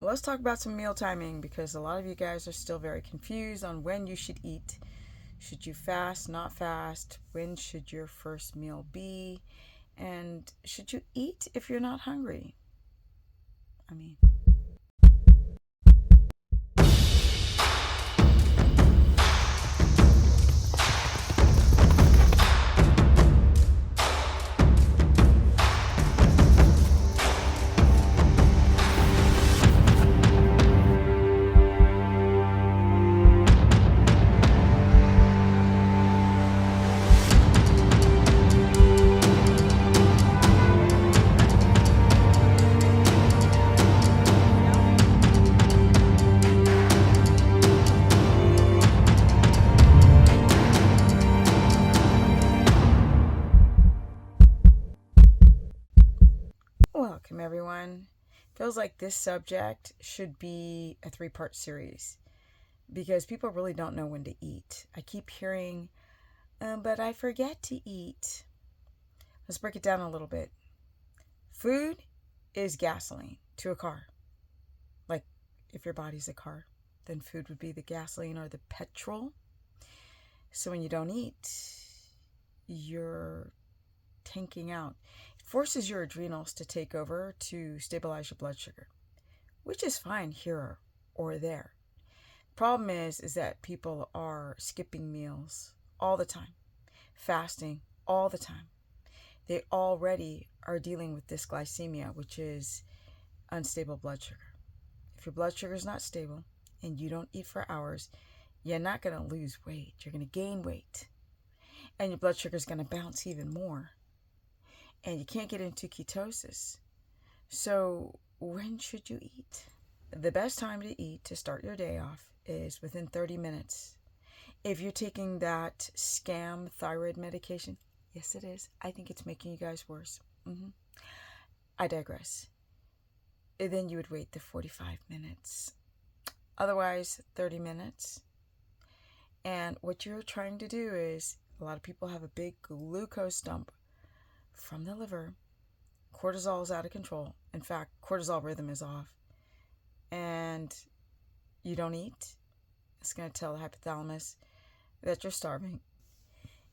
Let's talk about some meal timing because a lot of you guys are still very confused on when you should eat. Should you fast, not fast? When should your first meal be? And should you eat if you're not hungry? I mean, welcome everyone. Feels like this subject should be a three-part series because people really don't know when to eat. I keep hearing, but I forget to eat. Let's break it down a little bit. Food is gasoline to a car. Like if your body's a car, then food would be the gasoline or the petrol. So when you don't eat, you're tanking out. It forces your adrenals to take over to stabilize your blood sugar, which is fine here or there. Problem is that people are skipping meals all the time, fasting all the time. They already are dealing with dysglycemia, which is unstable blood sugar. If your blood sugar is not stable and you don't eat for hours, you're not going to lose weight. You're going to gain weight. And your blood sugar is going to bounce even more. And you can't get into ketosis. So when should you eat? The best time to eat to start your day off is within 30 minutes. If you're taking that scam thyroid medication, yes it is. I think it's making you guys worse. I digress. Then you would wait the 45 minutes. Otherwise, 30 minutes. And what you're trying to do is, a lot of people have a big glucose dump from the liver. Cortisol is out of control. In fact, cortisol rhythm is off. And you don't eat. It's going to tell the hypothalamus that you're starving.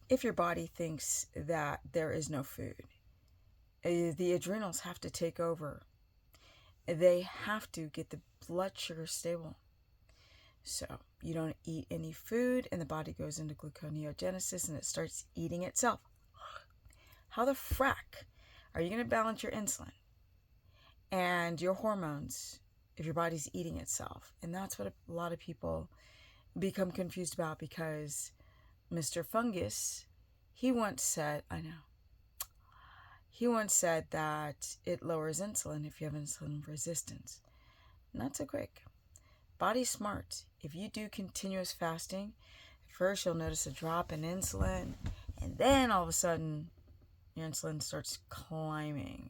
If your body thinks that there is no food, the adrenals have to take over. They have to get the blood sugar stable. So you don't eat any food and the body goes into gluconeogenesis and it starts eating itself. How the frack are you going to balance your insulin and your hormones if your body's eating itself? And that's what a lot of people become confused about, because Mr. Fungus, he once said that it lowers insulin if you have insulin resistance. Not so quick. Body's smart. If you do continuous fasting, first you'll notice a drop in insulin, and then all of a sudden your insulin starts climbing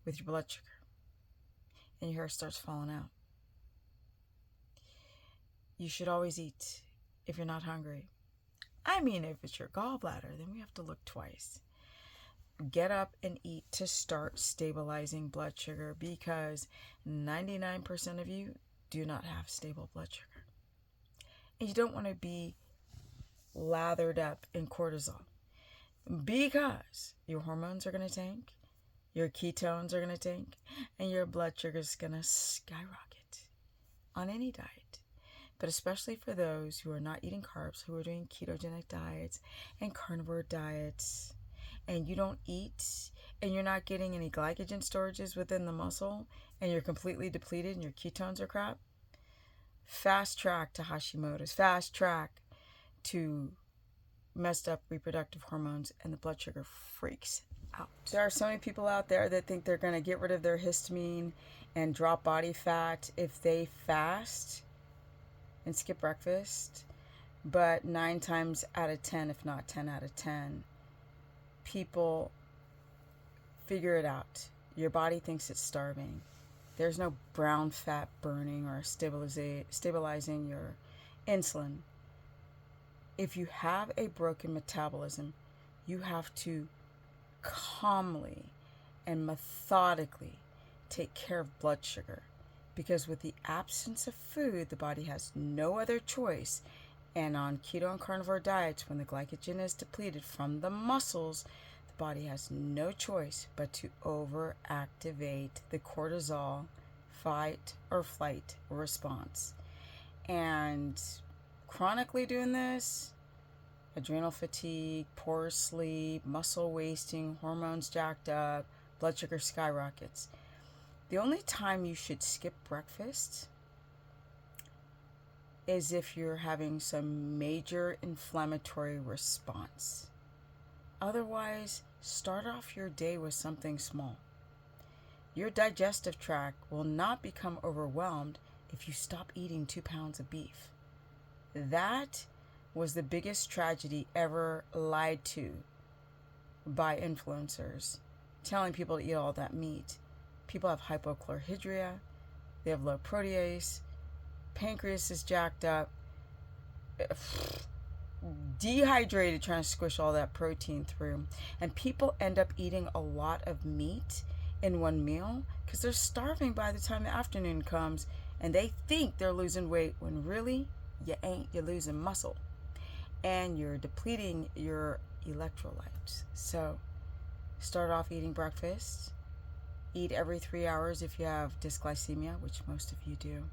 with your blood sugar and your hair starts falling out. You should always eat if you're not hungry. I mean, if it's your gallbladder, then we have to look twice. Get up and eat to start stabilizing blood sugar, because 99% of you do not have stable blood sugar. And you don't want to be lathered up in cortisol, because your hormones are going to tank, your ketones are going to tank, and your blood sugar is going to skyrocket on any diet. But especially for those who are not eating carbs, who are doing ketogenic diets and carnivore diets, and you don't eat, and you're not getting any glycogen storages within the muscle, and you're completely depleted and your ketones are crap, fast track to Hashimoto's, fast track to messed up reproductive hormones, and the blood sugar freaks out. There are so many people out there that think they're going to get rid of their histamine and drop body fat if they fast and skip breakfast. But 9 times out of 10, if not 10 out of 10, people figure it out. Your body thinks it's starving. There's no brown fat burning or stabilizing your insulin. If you have a broken metabolism, you have to calmly and methodically take care of blood sugar. because with the absence of food, the body has no other choice. And on keto and carnivore diets, when the glycogen is depleted from the muscles, the body has no choice but to overactivate the cortisol fight or flight response. And chronically doing this, adrenal fatigue, poor sleep, muscle wasting, hormones jacked up, blood sugar skyrockets. The only time you should skip breakfast is if you're having some major inflammatory response. Otherwise, start off your day with something small. Your digestive tract will not become overwhelmed if you stop eating 2 pounds of beef. That was the biggest tragedy ever lied to by influencers, telling people to eat all that meat. People have hypochlorhydria, they have low protease, pancreas is jacked up, dehydrated trying to squish all that protein through. And people end up eating a lot of meat in one meal because they're starving by the time the afternoon comes, and they think they're losing weight when really you ain't. You're losing muscle and you're depleting your electrolytes. So start off eating breakfast. Eat every 3 hours if you have dysglycemia, which most of you do.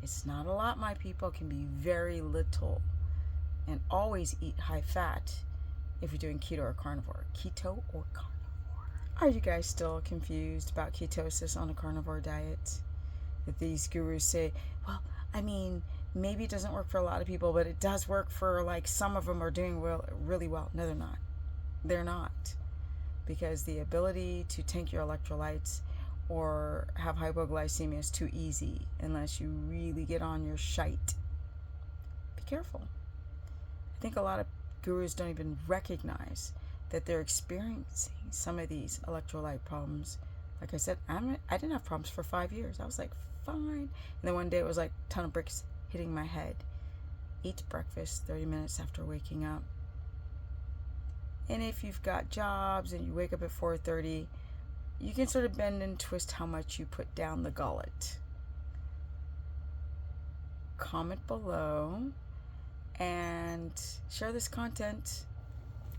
It's not a lot, my people. It can be very little. And always eat high fat if you're doing keto or carnivore. Keto or carnivore. Are you guys still confused about ketosis on a carnivore diet? That these gurus say, well, I mean, maybe it doesn't work for a lot of people, but it does work for, like, some of them are doing really well. No, they're not. They're not. Because the ability to tank your electrolytes or have hypoglycemia is too easy unless you really get on your shite. Be careful. I think a lot of gurus don't even recognize that they're experiencing some of these electrolyte problems. Like I said, I didn't have problems for 5 years. I was like, fine. And then one day it was like a ton of bricks hitting my head. Eat breakfast 30 minutes after waking up. And if you've got jobs and you wake up at 4:30, you can sort of bend and twist how much you put down the gullet. Comment below and share this content.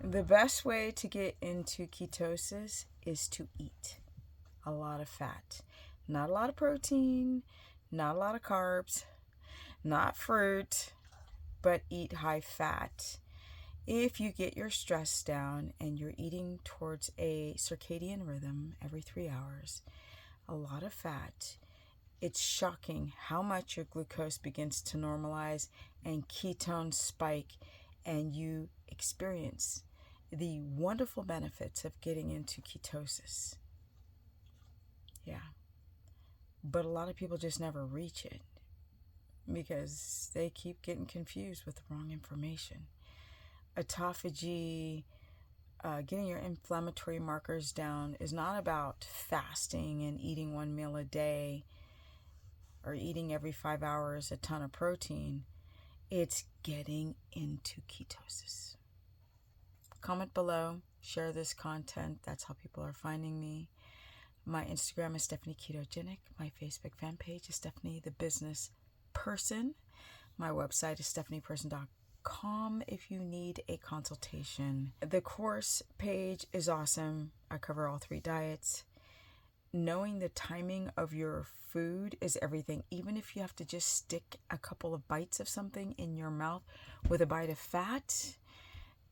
The best way to get into ketosis is to eat a lot of fat. Not a lot of protein, not a lot of carbs, not fruit, but eat high fat. If you get your stress down and you're eating towards a circadian rhythm every 3 hours, a lot of fat, it's shocking how much your glucose begins to normalize and ketones spike, and you experience the wonderful benefits of getting into ketosis. Yeah. But a lot of people just never reach it because they keep getting confused with the wrong information. Autophagy, getting your inflammatory markers down, is not about fasting and eating 1 meal a day or eating every 5 hours a ton of protein. It's getting into ketosis. Comment below, share this content. That's how people are finding me. My Instagram is Stephanie Ketogenic. My Facebook fan page is Stephanie the Business Person. My website is stephanieperson.com if you need a consultation. The course page is awesome. I cover all 3 diets. Knowing the timing of your food is everything. Even if you have to just stick a couple of bites of something in your mouth with a bite of fat,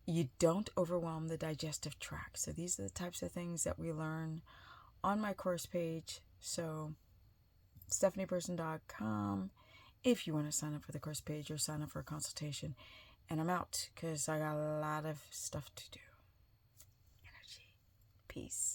you don't overwhelm the digestive tract. So these are the types of things that we learn on my course page. So stephanieperson.com if you want to sign up for the course page or sign up for a consultation. And I'm out because I got a lot of stuff to do. Energy. Peace.